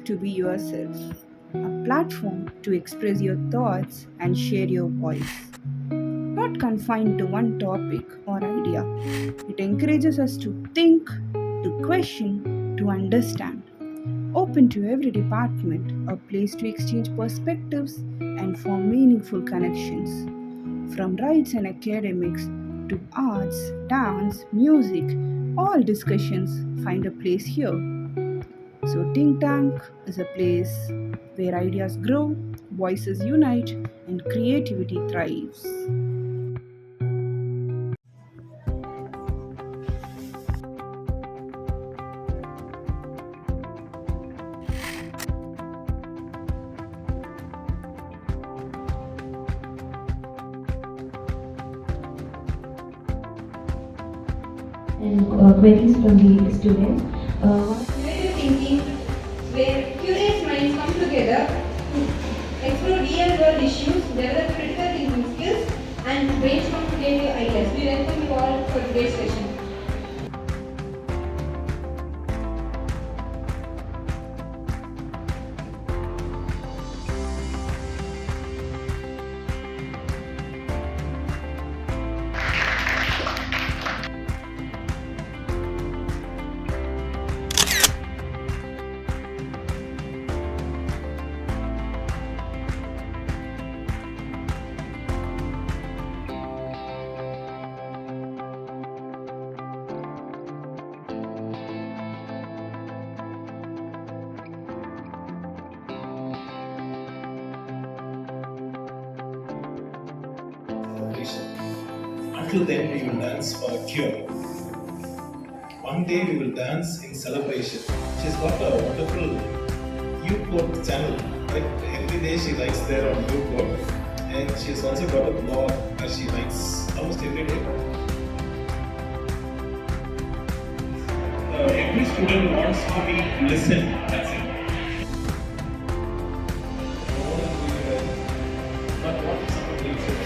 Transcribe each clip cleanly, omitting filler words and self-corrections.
to be yourself, a platform to express your thoughts and share your voice. Not confined to one topic or idea, it encourages us to think, to question, to understand. Open to every department, a place to exchange perspectives and form meaningful connections. From rights and academics to arts, dance, music, all discussions find a place here. So, Think Tank is a place where ideas grow, voices unite, and creativity thrives. And queries from the students. Creative thinking, where curious minds come together to explore real world issues, develop critical thinking skills, and brainstorm creative ideas. We welcome you all for today's session. Celebration. Until then, we will dance for a cure. One day we will dance in celebration. She's got a wonderful YouCode channel. Like every day she writes there on YouCode, and she's also got a blog where she writes almost every day. Every student wants to be listened. That's it. But what if somebody leaves it?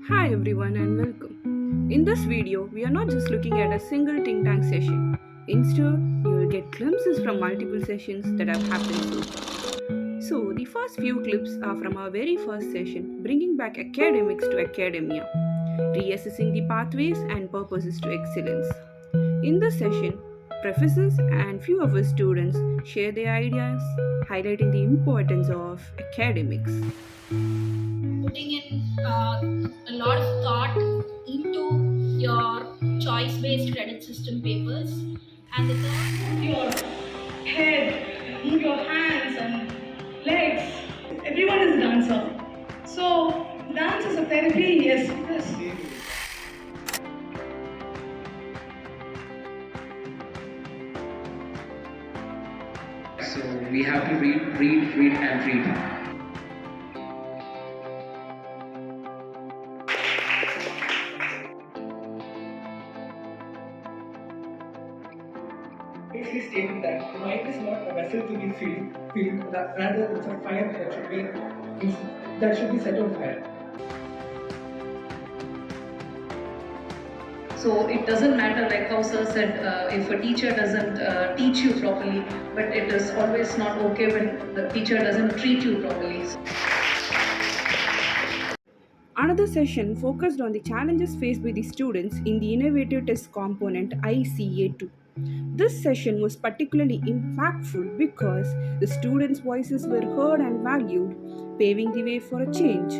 Hi everyone and welcome. In this video, we are not just looking at a single think tank session. Instead, you will get glimpses from multiple sessions that have happened so far. So, the first few clips are from our very first session, bringing back academics to academia, reassessing the pathways and purposes to excellence. In this session, professors and few of our students share their ideas, highlighting the importance of academics. Putting in a lot of thought into your choice based credit system papers. And the third, your head, move your hands and legs. Everyone is a dancer. So dance is a therapy, yes. So we have to read, and read. Basically stated that the mind is not a vessel to be filled, rather it's a fire that should be set on fire. So it doesn't matter, like how sir said, if a teacher doesn't teach you properly, but it is always not okay when the teacher doesn't treat you properly. Another session focused on the challenges faced by the students in the innovative test component ICA2. This session was particularly impactful because the students' voices were heard and valued, paving the way for a change.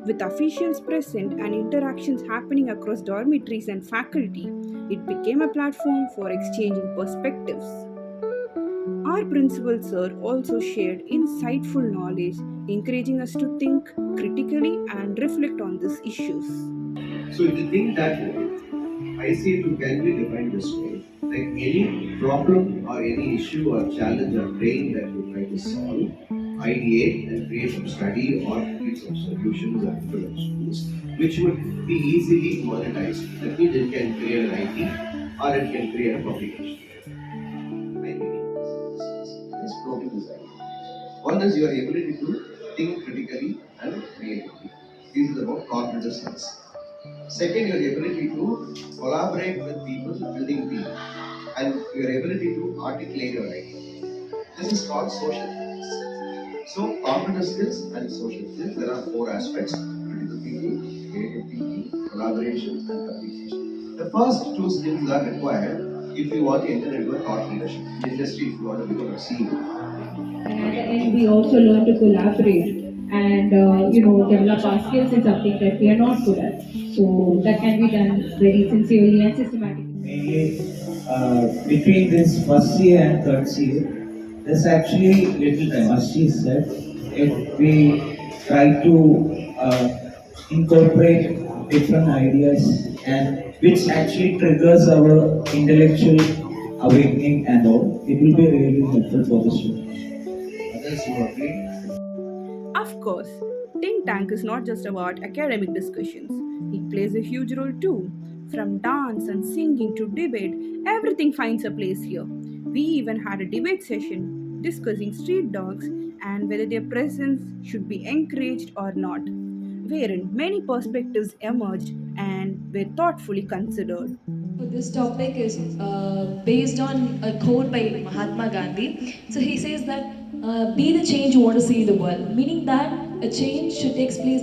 With officials present and interactions happening across dormitories and faculty, it became a platform for exchanging perspectives. Our principal sir also shared insightful knowledge, encouraging us to think critically and reflect on these issues. So if you think that way, I see it can be defined this way. Like any problem or any issue or challenge or pain that you try to solve, ideate and create some study or create some solutions or introductions which would be easily monetized. That means it can create an IP or it can create a publication. I believe this problem is right. One is your ability to think critically and creatively. This is about cognitive skills. Second, your ability to collaborate with people, building team, and your ability to articulate your idea. This is called social skills. So, cognitive skills and social skills, there are four aspects: critical thinking, creative thinking, collaboration, and communication. The first two skills are required if you want to enter into a thought leadership industry, if you want to become a CEO. And at the end, we also learn to collaborate and develop our skills in something that we are not good at. So that can be done very sincerely and systematically. Mainly between this first year and third year, there's actually little time. As she said, if we try to incorporate different ideas and which actually triggers our intellectual awakening and all, it will be really helpful for the students. Others who agree. Of course, Think Tank is not just about academic discussions, it plays a huge role too. From dance and singing to debate, everything finds a place here. We even had a debate session discussing street dogs and whether their presence should be encouraged or not, wherein many perspectives emerged and were thoughtfully considered. So this topic is based on a quote by Mahatma Gandhi. So he says that be the change you want to see in the world, meaning that a change should take place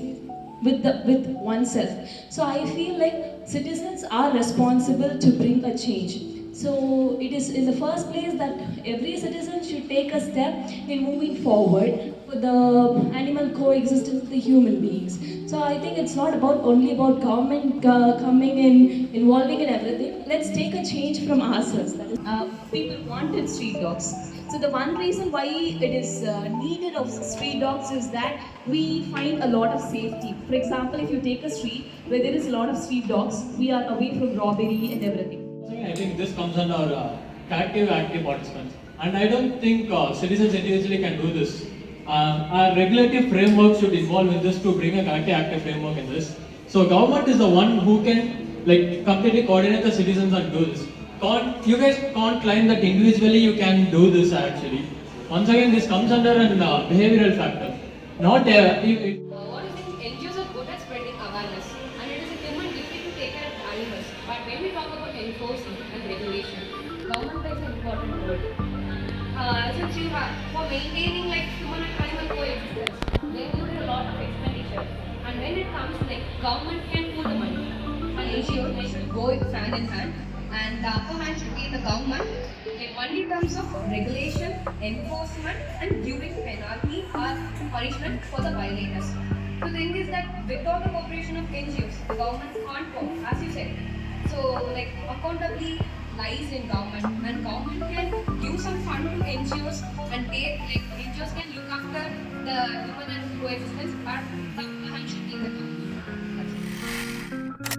with oneself. So I feel like citizens are responsible to bring a change. So it is in the first place that every citizen should take a step in moving forward for the animal coexistence with the human beings. So I think it's not about only about government coming in, involving in everything. Let's take a change from ourselves. That is, people wanted street dogs. So the one reason why it is needed of street dogs is that we find a lot of safety. For example, if you take a street where there is a lot of street dogs, we are away from robbery and everything. I think this comes under collective active participants. And I don't think citizens individually can do this. Our regulative framework should involve in this to bring a collective active framework in this. So government is the one who can completely coordinate the citizens and do this. You guys can't claim that individually you can do this actually. Once again, this comes under an behavioral factor. Not What do you think? NGOs are good at spreading awareness, and it is a human duty to take care of animals. But when we talk about enforcement and regulation, government plays an important role. Since you have for maintaining human and animal coexistence, they need a lot of expenditure. And when it comes government can pool the money, and NGOs they should go hand in hand, and the upper hand should be in the government. Only in terms of regulation, enforcement, and giving penalty or punishment for the violators. So the thing is that without the cooperation of NGOs, the government can't work, as you said. So accountability lies in government, and government can give some fund to NGOs, and they NGOs can look after the human and coexistence, but the government should be in the government. That's it.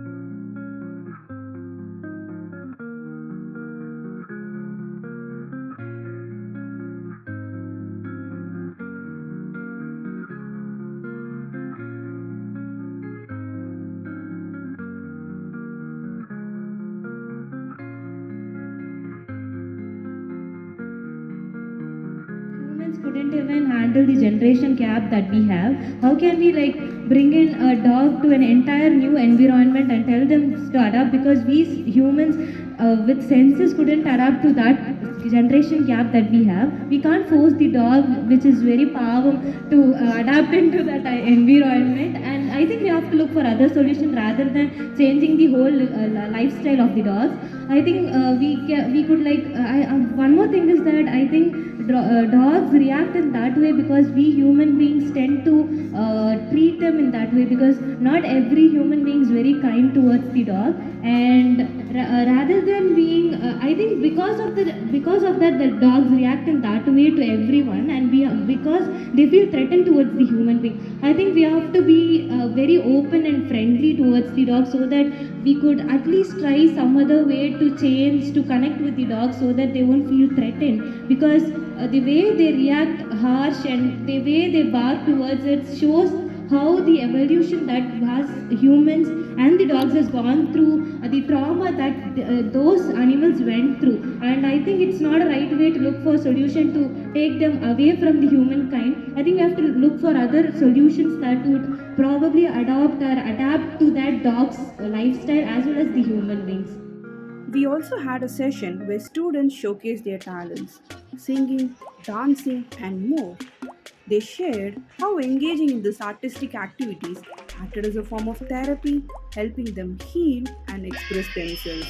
Humans couldn't even handle the generation gap that we have. How can we bring in a dog to an entire new environment and tell them to adapt? Because we humans with senses couldn't adapt to that generation gap that we have. We can't force the dog, which is very powerful, to adapt into that environment. And I think we have to look for other solutions rather than changing the whole lifestyle of the dogs. I think we could one more thing is that I think dogs react in that way because we human beings tend to treat them in that way, because not every human being is very kind towards the dog, and rather than being I think because of that the dogs react in that way to everyone, and because they feel threatened towards the human being. I think we have to be very open and friendly towards the dog, so that we could at least try some other way to change, to connect with the dog, so that they won't feel threatened, because the way they react harsh and the way they bark towards it shows how the evolution that has humans and the dogs has gone through, the trauma that those animals went through. And I think it's not a right way to look for a solution to take them away from the humankind. I think we have to look for other solutions that would probably adopt or adapt to that dog's lifestyle as well as the human beings. We also had a session where students showcased their talents, singing, dancing, and more. They shared how engaging in these artistic activities acted as a form of therapy, helping them heal and express themselves.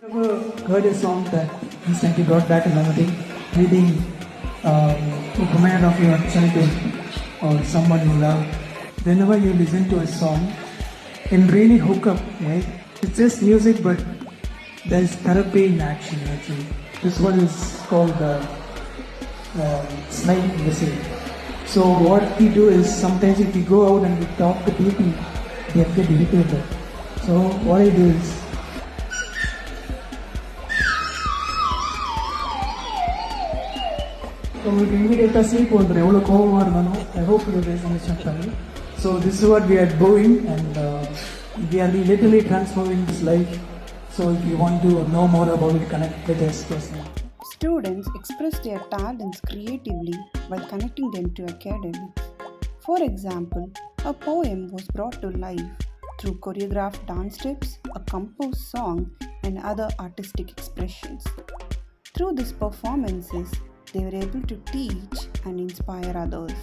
Ever heard a song that instantly brought back a memory, reading a command of your childhood or someone you love? Whenever you listen to a song, and really hook up, right? It's just music, but there's therapy in action. Actually, this one is called slide whistle. So what we do is sometimes if we go out and we talk to people, they get irritated. So what I do is உங்களுக்கு இமீடியட்டாக sleep வந்துடும், எவ்வளோ கோபமாக இருந்தாலும். I hope you guys understand பண்ணி. So this is what we are doing and we are literally transforming this life. So if you want to know more about it, connect with us personally. Students express their talents creatively while connecting them to academics. For example, a poem was brought to life through choreographed dance steps, a composed song, and other artistic expressions. Through these performances, they were able to teach and inspire others.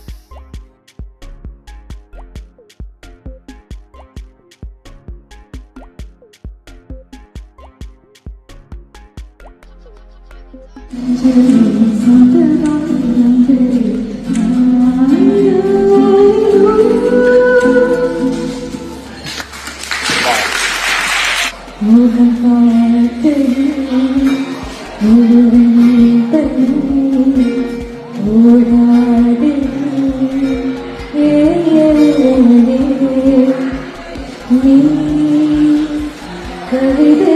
Kavide